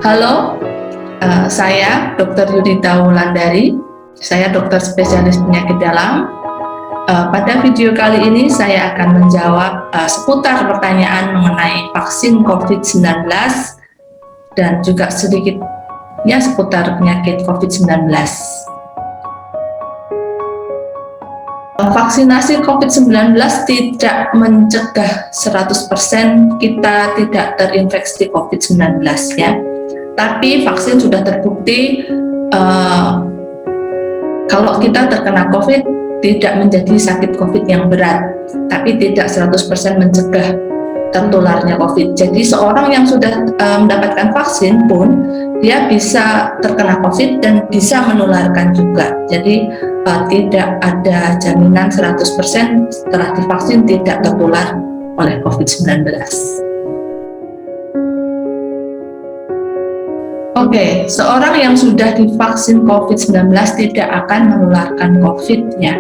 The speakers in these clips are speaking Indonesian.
Halo, saya Dr. Yudita Wulandari. Saya dokter spesialis penyakit dalam. Pada video kali ini saya akan menjawab seputar pertanyaan mengenai vaksin COVID-19 dan juga sedikitnya seputar penyakit COVID-19. Vaksinasi COVID-19 tidak mencegah 100% kita tidak terinfeksi COVID-19 ya. Tapi vaksin sudah terbukti kalau kita terkena COVID tidak menjadi sakit COVID yang berat, tapi tidak 100% mencegah tertularnya COVID. Jadi seorang yang sudah mendapatkan vaksin pun dia bisa terkena COVID dan bisa menularkan juga. Jadi tidak ada jaminan 100% setelah divaksin tidak tertular oleh COVID-19. Oke, seorang yang sudah divaksin COVID-19 tidak akan menularkan COVID-nya.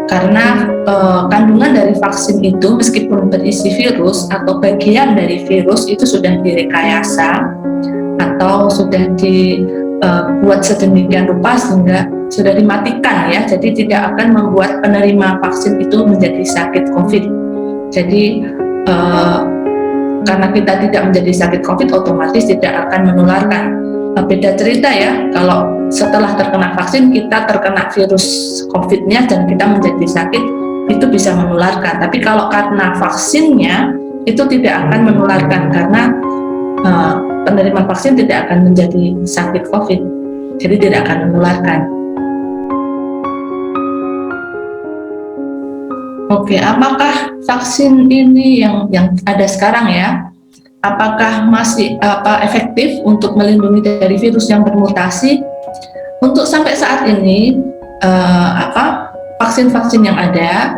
Karena kandungan dari vaksin itu meskipun berisi virus atau bagian dari virus itu sudah direkayasa atau sudah dibuat sedemikian rupa sehingga sudah dimatikan ya, jadi tidak akan membuat penerima vaksin itu menjadi sakit COVID. Jadi karena kita tidak menjadi sakit COVID otomatis tidak akan menularkan. Beda cerita ya, kalau setelah terkena vaksin kita terkena virus COVID-nya dan kita menjadi sakit, itu bisa menularkan. Tapi kalau karena vaksinnya itu tidak akan menularkan karena penerima vaksin tidak akan menjadi sakit COVID, jadi tidak akan menularkan. Oke, apakah vaksin ini yang ada sekarang ya? Apakah masih efektif untuk melindungi dari virus yang bermutasi? Untuk sampai saat ini vaksin-vaksin yang ada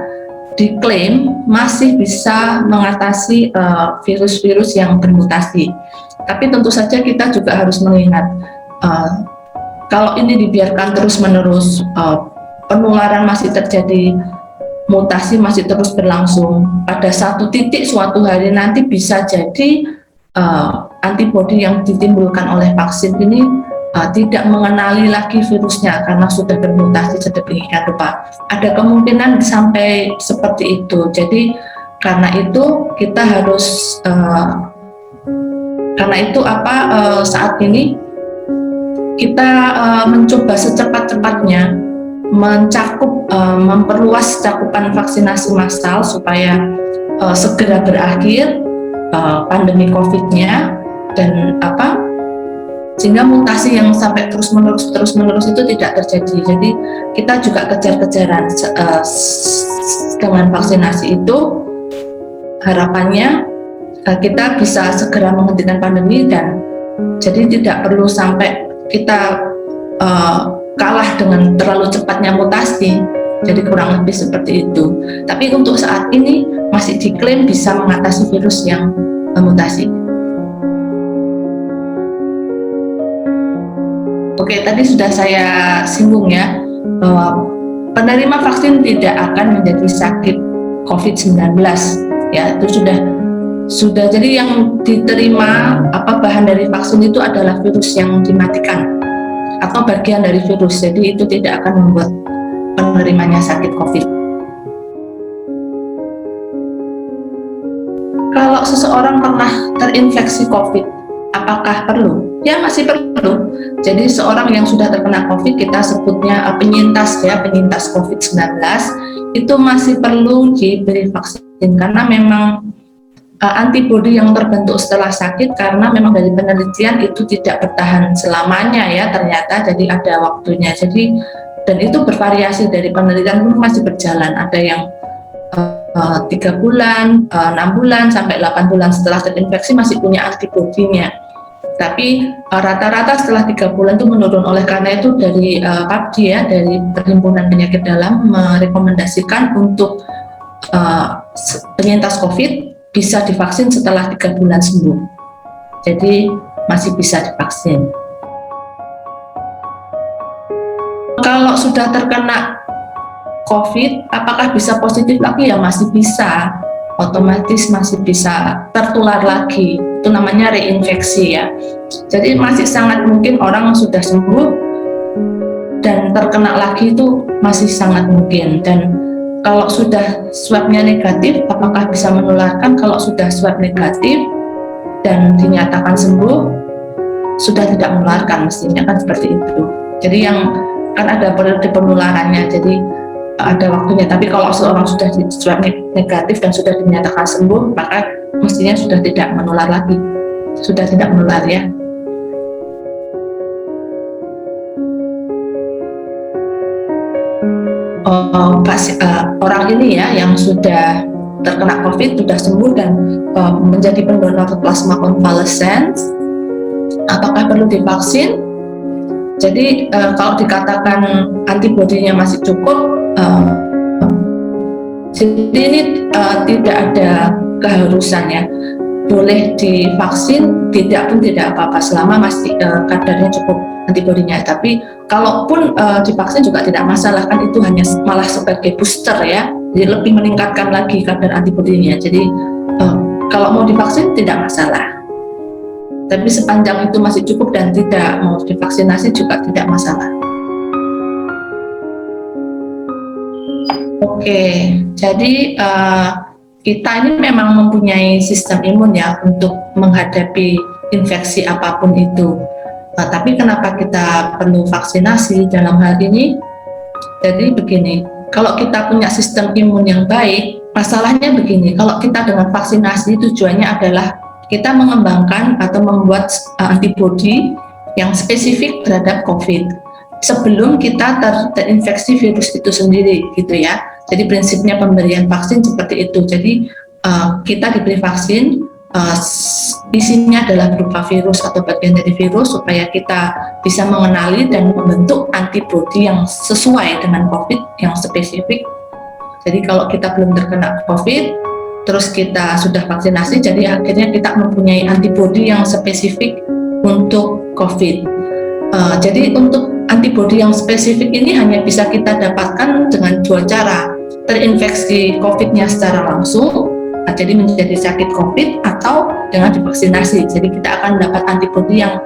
diklaim masih bisa mengatasi virus-virus yang bermutasi. Tapi tentu saja kita juga harus mengingat kalau ini dibiarkan terus-menerus, penularan masih terjadi, mutasi masih terus berlangsung. Pada satu titik suatu hari nanti bisa jadi antibodi yang ditimbulkan oleh vaksin ini tidak mengenali lagi virusnya karena sudah bermutasi sedemikian rupa. Ada kemungkinan sampai seperti itu. Jadi karena itu kita harus saat ini kita mencoba secepat-cepatnya memperluas cakupan vaksinasi massal supaya segera berakhir pandemi COVID-nya dan sehingga mutasi yang sampai terus-menerus itu tidak terjadi. Jadi kita juga kejar-kejaran dengan vaksinasi itu, harapannya kita bisa segera menghentikan pandemi dan jadi tidak perlu sampai kita kalah dengan terlalu cepatnya mutasi. Jadi kurang lebih seperti itu. Tapi untuk saat ini masih diklaim bisa mengatasi virus yang mutasi. Oke, tadi sudah saya singgung ya bahwa penerima vaksin tidak akan menjadi sakit COVID-19 ya, itu sudah jadi yang diterima bahan dari vaksin itu adalah virus yang dimatikan atau bagian dari virus, jadi itu tidak akan membuat penerimanya sakit COVID. Kalau seseorang pernah terinfeksi COVID, apakah perlu? Ya masih perlu. Jadi seorang yang sudah terkena COVID, kita sebutnya penyintas COVID-19, itu masih perlu diberi vaksin karena memang antibodi yang terbentuk setelah sakit, karena memang dari penelitian itu tidak bertahan selamanya ya ternyata, jadi ada waktunya. Jadi dan itu bervariasi, dari penelitian pun masih berjalan, ada yang 3 bulan, 6 bulan, sampai 8 bulan setelah terinfeksi masih punya antibodinya. Tapi rata-rata setelah 3 bulan itu menurun. Oleh karena itu dari PAPDI ya, dari Perhimpunan Penyakit Dalam merekomendasikan untuk penyintas COVID bisa divaksin setelah 3 bulan sembuh. Jadi masih bisa divaksin. Kalau sudah terkena COVID, apakah bisa positif lagi? Ya masih bisa, otomatis masih bisa tertular lagi. itu namanya reinfeksi ya. Jadi masih sangat mungkin orang sudah sembuh dan terkena lagi itu masih sangat mungkin. Dan kalau sudah swabnya negatif, apakah bisa menularkan? Kalau sudah swab negatif dan dinyatakan sembuh, sudah tidak menularkan, mestinya kan seperti itu. Jadi yang kan ada periode penularannya, jadi ada waktunya. Tapi kalau seorang sudah di swab negatif dan sudah dinyatakan sembuh, maka mestinya sudah tidak menular lagi, sudah tidak menular ya. Orang ini ya yang sudah terkena COVID, sudah sembuh dan menjadi pendonor plasma konvalesen, apakah perlu divaksin? Jadi kalau dikatakan antibodinya masih cukup, jadi ini tidak ada keharusan ya, boleh divaksin, tidak pun tidak apa-apa selama masih kadarnya cukup antibodinya. Tapi kalaupun divaksin juga tidak masalah, kan itu hanya malah sebagai booster ya, jadi lebih meningkatkan lagi kadar antibodinya. Jadi kalau mau divaksin tidak masalah, tapi sepanjang itu masih cukup dan tidak mau divaksinasi juga tidak masalah. Oke, jadi kita ini memang mempunyai sistem imun ya untuk menghadapi infeksi apapun itu. Tapi kenapa kita perlu vaksinasi dalam hal ini? Jadi begini, kalau kita punya sistem imun yang baik, masalahnya begini, kalau kita dengan vaksinasi tujuannya adalah kita mengembangkan atau membuat antibodi yang spesifik terhadap COVID sebelum kita terinfeksi virus itu sendiri gitu ya. Jadi prinsipnya pemberian vaksin seperti itu. Jadi kita diberi vaksin, isinya adalah berupa virus atau bagian dari virus supaya kita bisa mengenali dan membentuk antibodi yang sesuai dengan COVID yang spesifik. Jadi kalau kita belum terkena COVID, terus kita sudah vaksinasi, jadi akhirnya kita mempunyai antibodi yang spesifik untuk COVID. Jadi untuk antibodi yang spesifik ini hanya bisa kita dapatkan dengan dua cara, terinfeksi COVID-nya secara langsung, jadi menjadi sakit COVID, atau dengan divaksinasi. Jadi kita akan dapat antibodi yang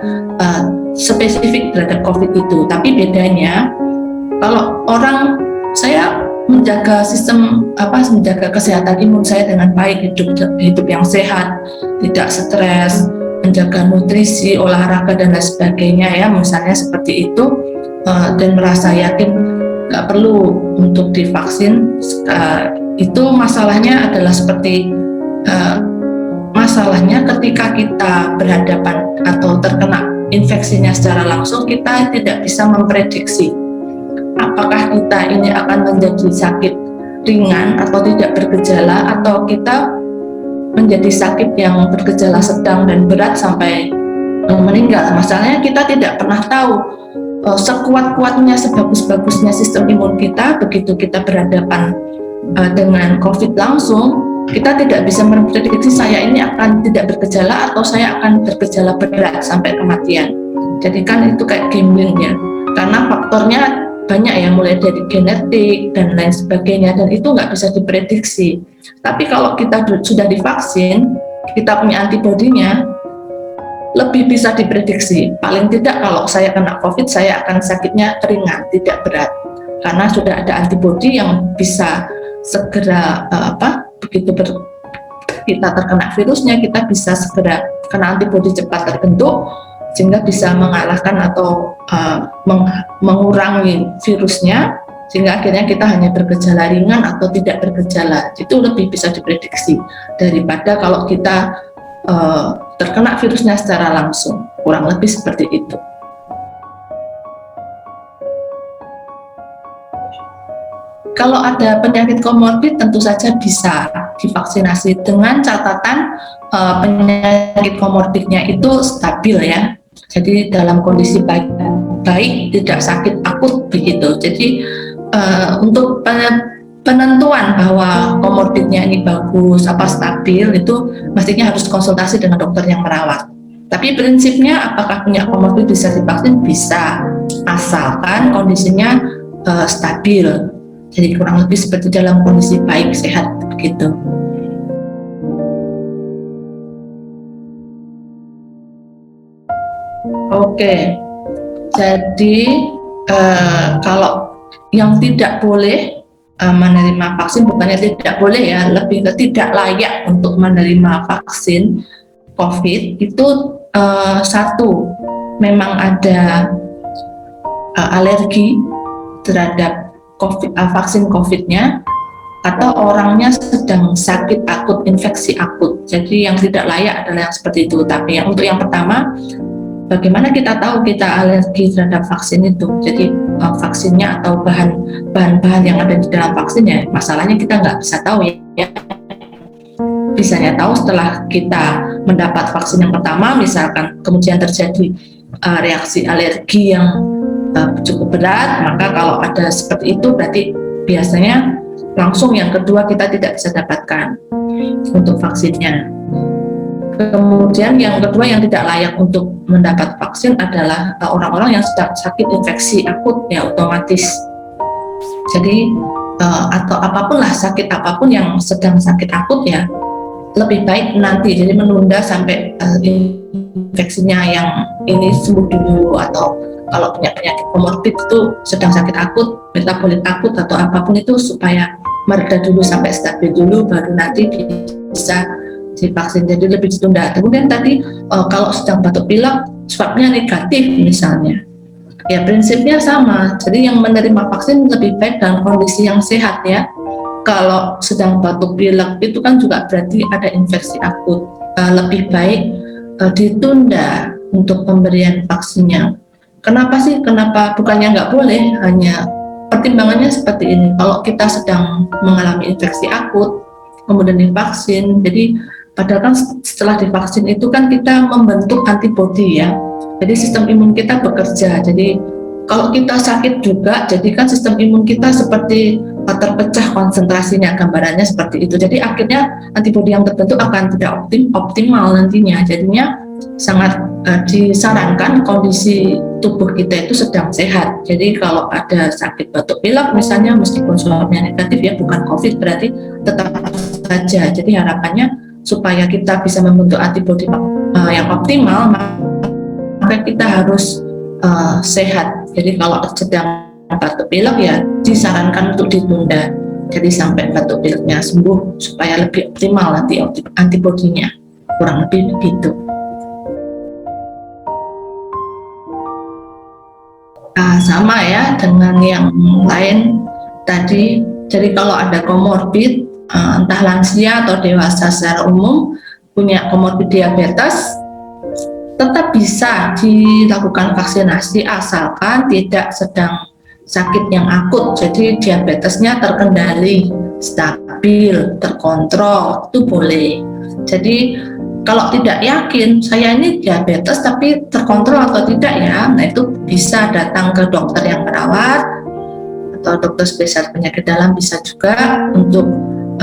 spesifik terhadap COVID itu. Tapi bedanya, kalau orang, saya menjaga menjaga kesehatan imun saya dengan baik, hidup yang sehat, tidak stres, menjaga nutrisi, olahraga dan lain sebagainya ya, misalnya seperti itu, dan merasa yakin nggak perlu untuk divaksin, itu masalahnya adalah seperti masalahnya ketika kita berhadapan atau terkena infeksinya secara langsung, kita tidak bisa memprediksi apakah kita ini akan menjadi sakit ringan atau tidak bergejala, atau kita menjadi sakit yang bergejala sedang dan berat sampai meninggal. Masalahnya kita tidak pernah tahu sekuat-kuatnya, sebagus-bagusnya sistem imun kita, begitu kita berhadapan dengan COVID langsung, kita tidak bisa memprediksi saya ini akan tidak bergejala atau saya akan bergejala berat sampai kematian. Jadi kan itu kayak gambling ya, karena faktornya banyak ya, mulai dari genetik dan lain sebagainya, dan itu nggak bisa diprediksi. Tapi kalau kita sudah divaksin, kita punya antibodinya, lebih bisa diprediksi. Paling tidak kalau saya kena COVID, saya akan sakitnya ringan, tidak berat, karena sudah ada antibodi yang bisa segera begitu kita terkena virusnya, kita bisa segera kena antibodi cepat terbentuk, sehingga bisa mengalahkan atau mengurangi virusnya, sehingga akhirnya kita hanya bergejala ringan atau tidak bergejala. Itu lebih bisa diprediksi daripada kalau kita terkena virusnya secara langsung, kurang lebih seperti itu. Kalau ada penyakit komorbid, tentu saja bisa divaksinasi dengan catatan penyakit komorbidnya itu stabil ya. Jadi dalam kondisi baik, tidak sakit akut begitu. Jadi untuk penentuan bahwa komorbidnya ini bagus, stabil, itu mestinya harus konsultasi dengan dokter yang merawat. Tapi prinsipnya apakah punya komorbid bisa divaksin? Bisa, asalkan kondisinya stabil. Jadi kurang lebih seperti dalam kondisi baik, sehat begitu. Oke, jadi kalau yang tidak boleh menerima vaksin, bukannya tidak boleh ya, lebih ke tidak layak untuk menerima vaksin COVID itu satu, memang ada alergi terhadap vaksin COVID-nya, atau orangnya sedang sakit akut, infeksi akut. Jadi yang tidak layak adalah yang seperti itu. Tapi untuk yang pertama, bagaimana kita tahu kita alergi terhadap vaksin itu? Jadi vaksinnya atau bahan-bahan yang ada di dalam vaksinnya, masalahnya kita nggak bisa tahu ya. Bisanya tahu setelah kita mendapat vaksin yang pertama, misalkan kemudian terjadi reaksi alergi yang cukup berat, maka kalau ada seperti itu berarti biasanya langsung yang kedua kita tidak bisa dapatkan untuk vaksinnya. Kemudian yang kedua yang tidak layak untuk mendapat vaksin adalah orang-orang yang sedang sakit infeksi akut ya, otomatis. Jadi atau apapun lah, sakit apapun yang sedang sakit akut ya, lebih baik nanti, jadi menunda sampai infeksinya yang ini sembuh dulu, atau kalau punya penyakit komorbid itu sedang sakit akut, metabolik akut atau apapun itu, supaya mereda dulu sampai stabil dulu, baru nanti bisa divaksin. Jadi lebih ditunda. Kemudian tadi kalau sedang batuk pilek swabnya negatif misalnya, ya prinsipnya sama. Jadi yang menerima vaksin lebih baik dalam kondisi yang sehat ya. Kalau sedang batuk pilek itu kan juga berarti ada infeksi akut, lebih baik ditunda untuk pemberian vaksinnya. Kenapa sih? Kenapa bukannya nggak boleh? Hanya pertimbangannya seperti ini. Kalau kita sedang mengalami infeksi akut, kemudian divaksin, jadi padahal kan setelah divaksin itu kan kita membentuk antibodi ya. Jadi sistem imun kita bekerja. Jadi kalau kita sakit juga, jadi kan sistem imun kita seperti terpecah konsentrasinya, gambarannya seperti itu. Jadi akhirnya antibodi yang terbentuk akan tidak optimal nantinya. Jadinya sangat disarankan kondisi tubuh kita itu sedang sehat. Jadi kalau ada sakit batuk pilek misalnya, meskipun swabnya negatif ya, bukan COVID, berarti tetap saja. Jadi harapannya supaya kita bisa membentuk antibodi yang optimal, maka kita harus sehat. Jadi kalau sedang batuk pilek ya disarankan untuk ditunda, jadi sampai batuk pileknya sembuh supaya lebih optimal nanti antibodinya, kurang lebih begitu. Sama ya dengan yang lain tadi. Jadi kalau ada komorbid, entah lansia atau dewasa secara umum punya komorbid diabetes, tetap bisa dilakukan vaksinasi asalkan tidak sedang sakit yang akut. Jadi diabetesnya terkendali, stabil, terkontrol, itu boleh. Jadi kalau tidak yakin saya ini diabetes tapi terkontrol atau tidak ya, nah itu bisa datang ke dokter yang merawat atau dokter spesialis penyakit dalam, bisa juga untuk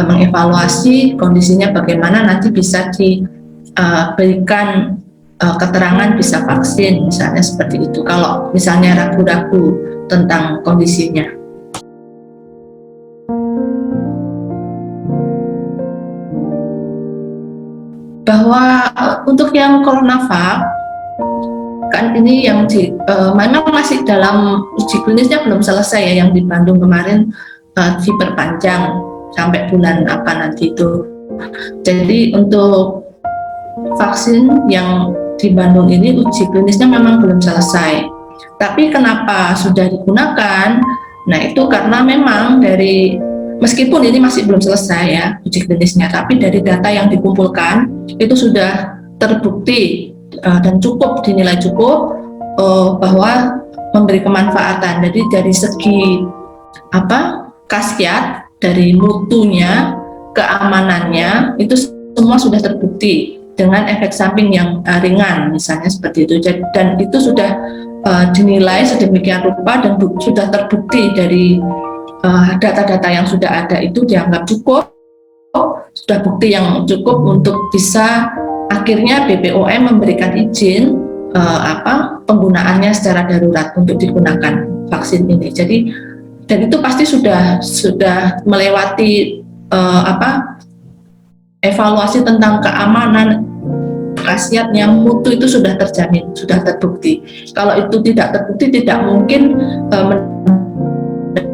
mengevaluasi kondisinya bagaimana, nanti bisa diberikan keterangan bisa vaksin misalnya seperti itu kalau misalnya ragu-ragu tentang kondisinya. Bahwa untuk yang CoronaVac kan ini yang memang masih dalam uji klinisnya, belum selesai ya, yang di Bandung kemarin diperpanjang sampai bulan apa nanti itu. Jadi untuk vaksin yang di Bandung ini uji klinisnya memang belum selesai. Tapi kenapa sudah digunakan? Nah itu karena memang dari, meskipun ini masih belum selesai ya uji klinisnya, tapi dari data yang dikumpulkan itu sudah terbukti dan dinilai cukup bahwa memberi kemanfaatan. Jadi dari segi khasiat, dari mutunya, keamanannya, itu semua sudah terbukti dengan efek samping yang ringan misalnya seperti itu. Dan itu sudah dinilai sedemikian rupa dan sudah terbukti dari data-data yang sudah ada, itu dianggap cukup, sudah bukti yang cukup untuk bisa akhirnya BPOM memberikan izin penggunaannya secara darurat untuk digunakan vaksin ini. Jadi dan itu pasti sudah melewati evaluasi tentang keamanan khasiatnya, mutu itu sudah terjamin, sudah terbukti. Kalau itu tidak terbukti, tidak mungkin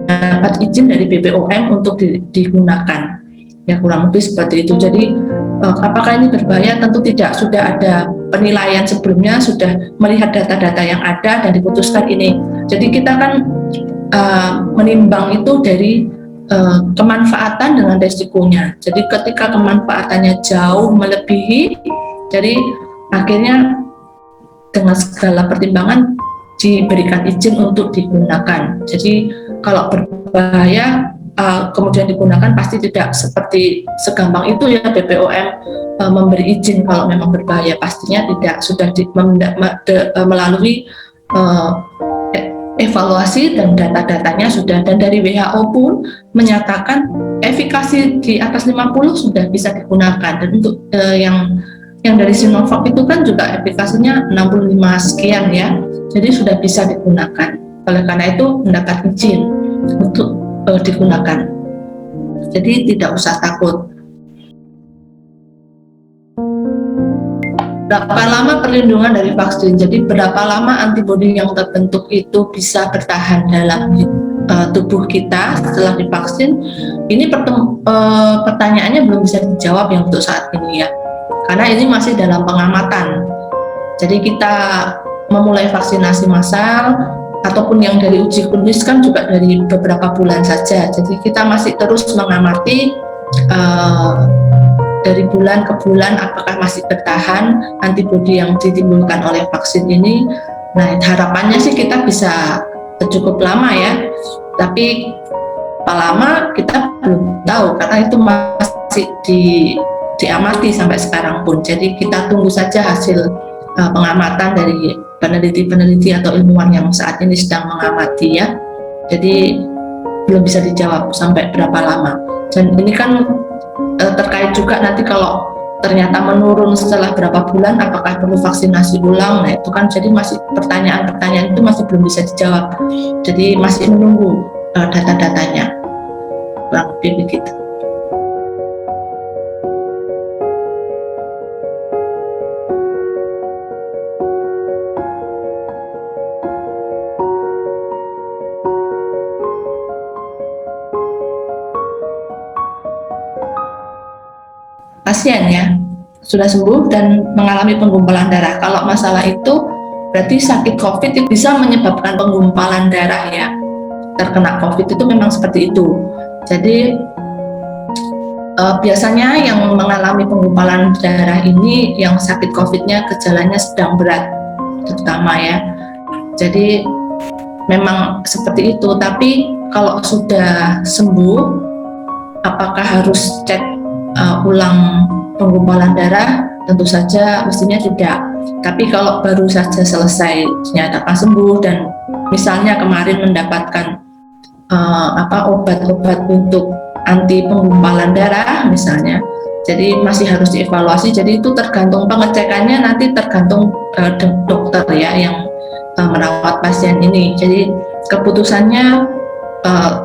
mendapat izin dari BPOM untuk digunakan. Ya, kurang lebih seperti itu. Jadi apakah ini berbahaya? Tentu tidak. Sudah ada penilaian sebelumnya, sudah melihat data-data yang ada dan diputuskan ini. Jadi kita kan menimbang itu dari kemanfaatan dengan resikonya. Jadi ketika kemanfaatannya jauh melebihi, jadi akhirnya dengan segala pertimbangan diberikan izin untuk digunakan. Jadi kalau berbahaya kemudian digunakan pasti tidak seperti segampang itu ya BPOM memberi izin kalau memang berbahaya, pastinya tidak, sudah melalui evaluasi dan data-datanya sudah, dan dari WHO pun menyatakan efikasi di atas 50 sudah bisa digunakan. Dan untuk yang dari Sinovac itu kan juga efikasinya 65 sekian ya, jadi sudah bisa digunakan. Oleh karena itu mendapat izin untuk digunakan. Jadi tidak usah takut. Berapa lama perlindungan dari vaksin? Jadi berapa lama antibodi yang terbentuk itu bisa bertahan dalam tubuh kita setelah divaksin? Ini pertanyaannya belum bisa dijawab yang untuk saat ini ya, karena ini masih dalam pengamatan. Jadi kita memulai vaksinasi massal ataupun yang dari uji klinis kan juga dari beberapa bulan saja. Jadi kita masih terus mengamati dari bulan ke bulan apakah masih bertahan antibodi yang ditimbulkan oleh vaksin ini. Nah, harapannya sih kita bisa cukup lama ya, tapi berapa lama kita belum tahu karena itu masih diamati sampai sekarang pun. Jadi kita tunggu saja hasil pengamatan dari peneliti-peneliti atau ilmuwan yang saat ini sedang mengamati ya. Jadi belum bisa dijawab sampai berapa lama. Dan ini kan terkait juga nanti kalau ternyata menurun setelah berapa bulan, apakah perlu vaksinasi ulang? Nah itu kan jadi masih pertanyaan-pertanyaan itu masih belum bisa dijawab. Jadi masih menunggu data-datanya. Kurang lebih begitu. Pasien ya sudah sembuh dan mengalami penggumpalan darah. Kalau masalah itu berarti sakit COVID itu bisa menyebabkan penggumpalan darah ya. Terkena COVID itu memang seperti itu. Jadi biasanya yang mengalami penggumpalan darah ini yang sakit COVID-nya gejalanya sedang berat terutama ya. Jadi memang seperti itu. Tapi kalau sudah sembuh, apakah harus cek ulang penggumpalan darah? Tentu saja mestinya tidak. Tapi kalau baru saja selesai dinyatakan sembuh dan misalnya kemarin mendapatkan obat-obat untuk anti penggumpalan darah misalnya, jadi masih harus dievaluasi. Jadi itu tergantung pengecekannya, nanti tergantung dokter ya yang merawat pasien ini. Jadi keputusannya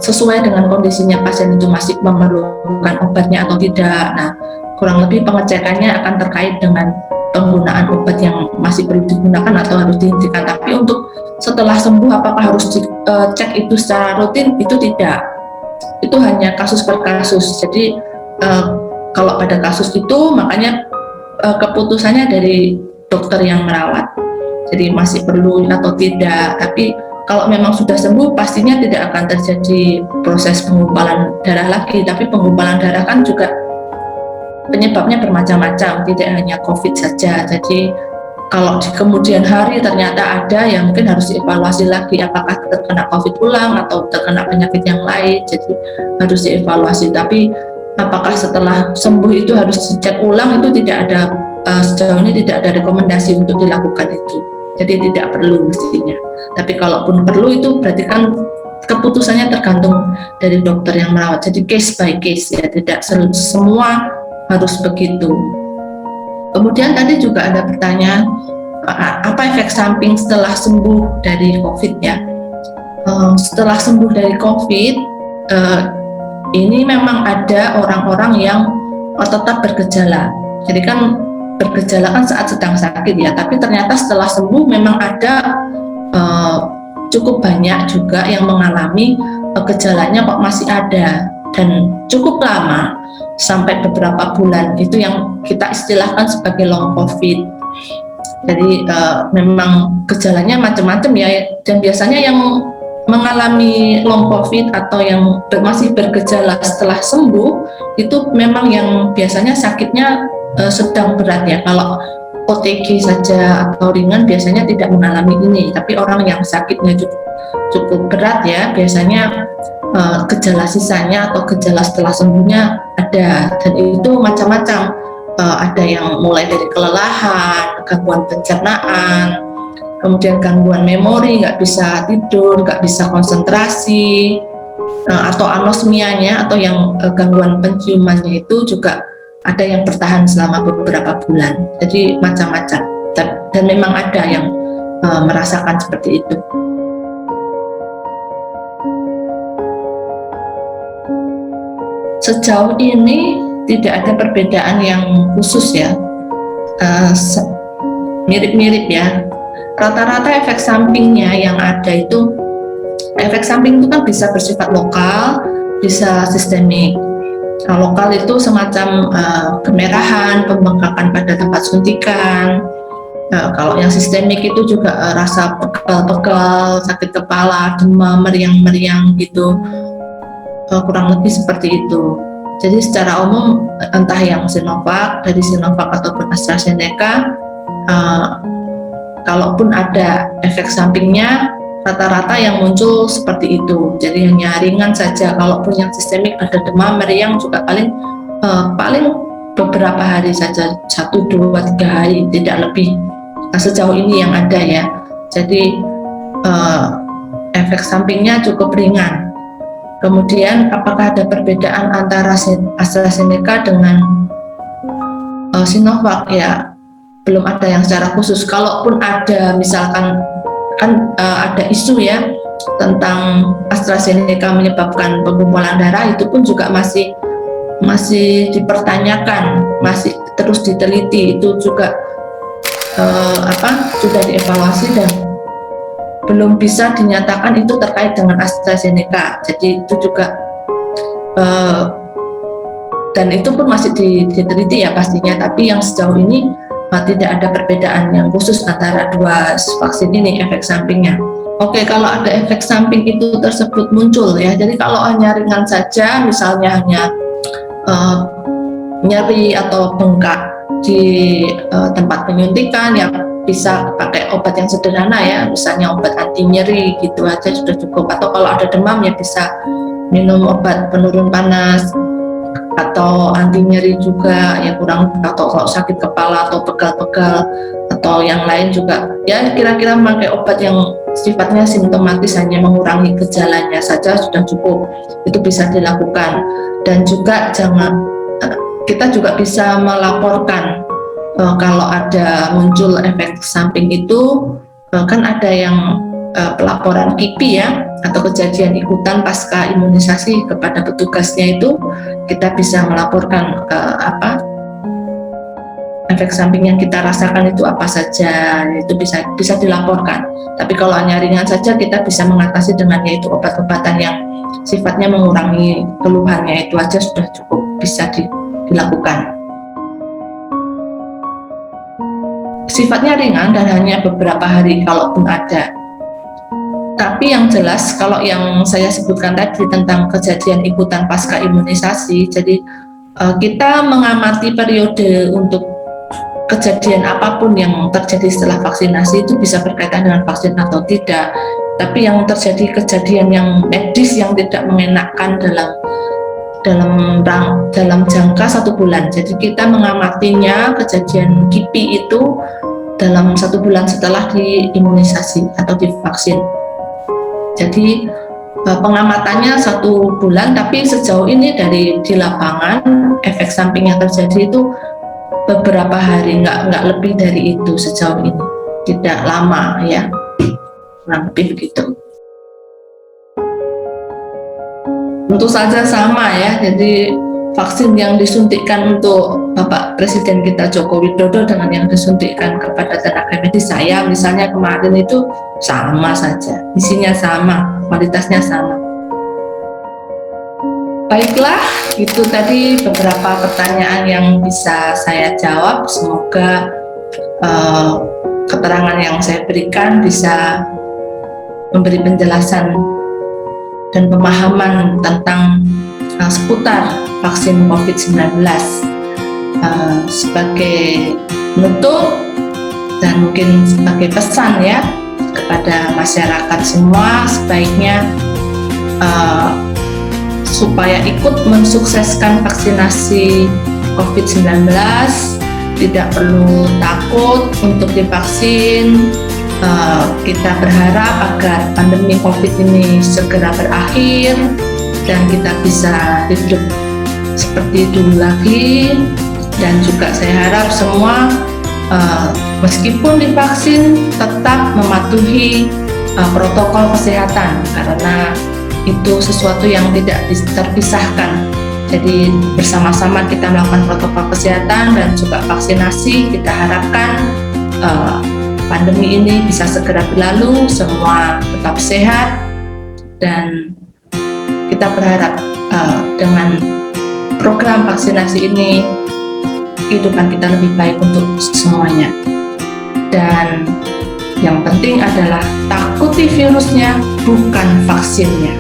sesuai dengan kondisinya pasien itu masih memerlukan obatnya atau tidak. Nah, kurang lebih pengecekannya akan terkait dengan penggunaan obat yang masih perlu digunakan atau harus dihentikan. Tapi untuk setelah sembuh apakah harus dicek itu secara rutin? Itu tidak. Itu hanya kasus per kasus. Jadi kalau pada kasus itu makanya keputusannya dari dokter yang merawat. Jadi masih perlu atau tidak. Tapi kalau memang sudah sembuh, pastinya tidak akan terjadi proses penggumpalan darah lagi. Tapi penggumpalan darah kan juga penyebabnya bermacam-macam, tidak hanya COVID saja. Jadi kalau di kemudian hari ternyata ada, ya mungkin harus dievaluasi lagi apakah terkena COVID ulang atau terkena penyakit yang lain. Jadi harus dievaluasi. Tapi apakah setelah sembuh itu harus dicek ulang, itu tidak ada, sejauh ini tidak ada rekomendasi untuk dilakukan itu. Jadi tidak perlu mestinya. Tapi kalaupun perlu itu berarti kan keputusannya tergantung dari dokter yang merawat. Jadi case by case ya, tidak semua harus begitu. Kemudian tadi juga ada pertanyaan apa efek samping setelah sembuh dari COVID ya. Setelah sembuh dari COVID ini memang ada orang-orang yang tetap bergejala. Jadi kan bergejala kan saat sedang sakit ya, tapi ternyata setelah sembuh memang ada cukup banyak juga yang mengalami gejalanya kok masih ada dan cukup lama sampai beberapa bulan, itu yang kita istilahkan sebagai long COVID. Jadi memang gejalanya macam-macam ya, dan biasanya yang mengalami long COVID atau yang masih bergejala setelah sembuh itu memang yang biasanya sakitnya sedang berat ya. Kalau OTG saja atau ringan biasanya tidak mengalami ini, tapi orang yang sakitnya cukup berat ya biasanya gejala sisanya atau gejala setelah sembuhnya ada, dan itu macam-macam. Ada yang mulai dari kelelahan, gangguan pencernaan, kemudian gangguan memori, nggak bisa tidur, nggak bisa konsentrasi, atau anosmianya atau yang gangguan penciumannya itu juga ada yang bertahan selama beberapa bulan. Jadi macam-macam, dan memang ada yang merasakan seperti itu. Sejauh ini tidak ada perbedaan yang khusus ya, mirip-mirip ya. Rata-rata efek sampingnya yang ada itu, efek samping itu kan bisa bersifat lokal, bisa sistemik. Nah, lokal itu semacam kemerahan, pembengkakan pada tempat suntikan. Kalau yang sistemik itu juga rasa pegal-pegal, sakit kepala, demam, meriang-meriang gitu. Kurang lebih seperti itu. Jadi secara umum entah yang Sinovac, dari Sinovac ataupun AstraZeneca, kalaupun ada efek sampingnya, rata-rata yang muncul seperti itu. Jadi hanya ringan saja. Kalaupun yang sistemik ada demam, meriang juga paling beberapa hari saja, 1, 2, 3 hari, tidak lebih. Nah, sejauh ini yang ada ya. Jadi efek sampingnya cukup ringan. Kemudian apakah ada perbedaan antara AstraZeneca dengan Sinovac? Ya, belum ada yang secara khusus. Kalaupun ada, misalkan kan ada isu ya tentang AstraZeneca menyebabkan pengumpulan darah, itu pun juga masih dipertanyakan, masih terus diteliti. Itu juga sudah dievaluasi dan belum bisa dinyatakan itu terkait dengan AstraZeneca. Jadi itu juga dan itu pun masih diteliti ya pastinya, tapi yang sejauh ini tidak ada perbedaan yang khusus antara dua vaksin ini efek sampingnya. Oke, kalau ada efek samping itu tersebut muncul ya, jadi kalau hanya ringan saja, misalnya hanya nyeri atau bengkak di tempat penyuntikan, ya bisa pakai obat yang sederhana ya, misalnya obat anti nyeri gitu aja sudah cukup. Atau kalau ada demam ya bisa minum obat penurun panas atau anti nyeri juga ya, kurang, atau kalau sakit kepala atau pegal-pegal atau yang lain juga ya, kira-kira memakai obat yang sifatnya simptomatis, hanya mengurangi gejalanya saja sudah cukup. Itu bisa dilakukan. Dan juga kita juga bisa melaporkan kalau ada muncul efek samping itu, kan ada yang pelaporan KIPI ya, atau kejadian ikutan pasca imunisasi kepada petugasnya, itu kita bisa melaporkan efek samping yang kita rasakan itu apa saja, itu bisa dilaporkan. Tapi kalau hanya ringan saja, kita bisa mengatasi dengan yaitu obat-obatan yang sifatnya mengurangi keluhannya, itu aja sudah cukup bisa dilakukan. Sifatnya ringan dan hanya beberapa hari kalaupun ada. Tapi yang jelas kalau yang saya sebutkan tadi tentang kejadian ikutan pasca imunisasi, jadi kita mengamati periode untuk kejadian apapun yang terjadi setelah vaksinasi itu bisa berkaitan dengan vaksin atau tidak. Tapi yang terjadi kejadian yang medis yang tidak mengenakan dalam jangka 1 bulan. Jadi kita mengamatinya kejadian KIPI itu dalam 1 bulan setelah diimunisasi atau divaksin. Jadi pengamatannya 1 bulan, tapi sejauh ini di lapangan efek samping yang terjadi itu beberapa hari, nggak lebih dari itu sejauh ini, tidak lama ya, kurang lebih begitu. Tentu saja sama ya, jadi vaksin yang disuntikkan untuk Bapak Presiden kita Joko Widodo dengan yang disuntikkan kepada tenaga medis saya misalnya kemarin itu sama saja, isinya sama, kualitasnya sama. Baiklah, itu tadi beberapa pertanyaan yang bisa saya jawab. Semoga keterangan yang saya berikan bisa memberi penjelasan dan pemahaman tentang seputar vaksin COVID-19. Sebagai penutup dan mungkin sebagai pesan ya kepada masyarakat semua, sebaiknya supaya ikut mensukseskan vaksinasi COVID-19, tidak perlu takut untuk divaksin. Kita berharap agar pandemi COVID ini segera berakhir dan kita bisa hidup seperti dulu lagi. Dan juga saya harap semua meskipun divaksin tetap mematuhi protokol kesehatan, karena itu sesuatu yang tidak terpisahkan. Jadi bersama-sama kita melakukan protokol kesehatan dan juga vaksinasi. Kita harapkan pandemi ini bisa segera berlalu, semua tetap sehat, dan kita berharap dengan program vaksinasi ini kehidupan kita lebih baik untuk semuanya. Dan yang penting adalah takuti virusnya, bukan vaksinnya.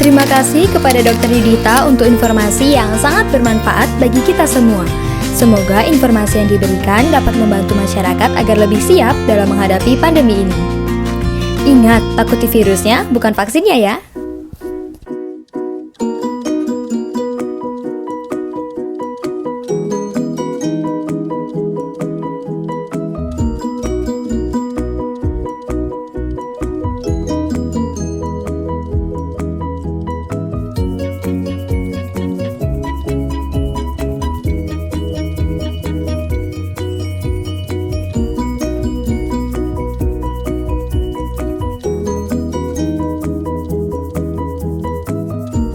Terima kasih kepada Dr. Yudhita untuk informasi yang sangat bermanfaat bagi kita semua. Semoga informasi yang diberikan dapat membantu masyarakat agar lebih siap dalam menghadapi pandemi ini. Ingat, takuti virusnya, bukan vaksinnya ya.